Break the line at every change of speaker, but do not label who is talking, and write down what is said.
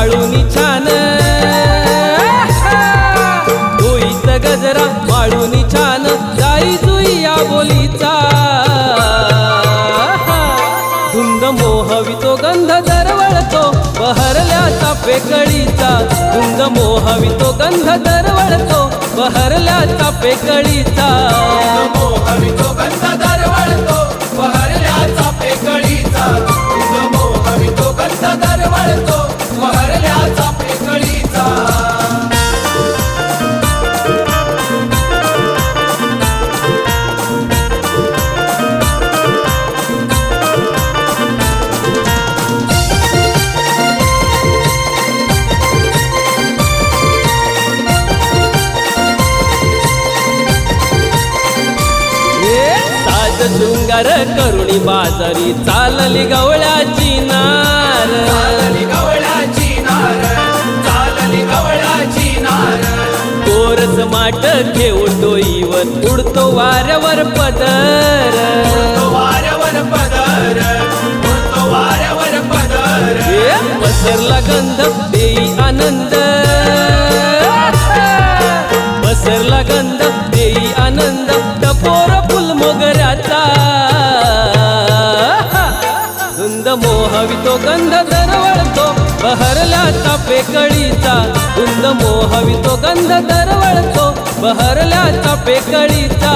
माळूनी छान होईत गजरा माळूनी छान जाई जुई या बोलीचा धुंद मोहवितो गंध दरवळतो बहरल्या चाफे कळीचा धुंद मोहवितो गंध दरवळतो बहरल्या चाफे कळीचा
मोहवितो गंध दरवळतो बहरल्या चाफे कळीचा मोहवितो गंध दरवळतो बहरल्या चाफे कळीचा
शृंगार करुणी बाजारी चालली गवळ्याची नार
चालली गवळ्याची नार चालली गवळ्याची नार
कोरस माट घेऊन डोईवर उडतो वाऱ्यावर पदर
उडतो वाऱ्यावर पदर उडतो वाऱ्यावर पदर
पसरला गंध देई आनंद पसरला गंध देई आनंद टपोर फुल मोगऱ्याचा धुंद मोहवितो गंध दरवळतो बहरल्या चाफे कळीचा धुंद मोहवितो गंध दरवळतो बहरल्या चाफे कळीचा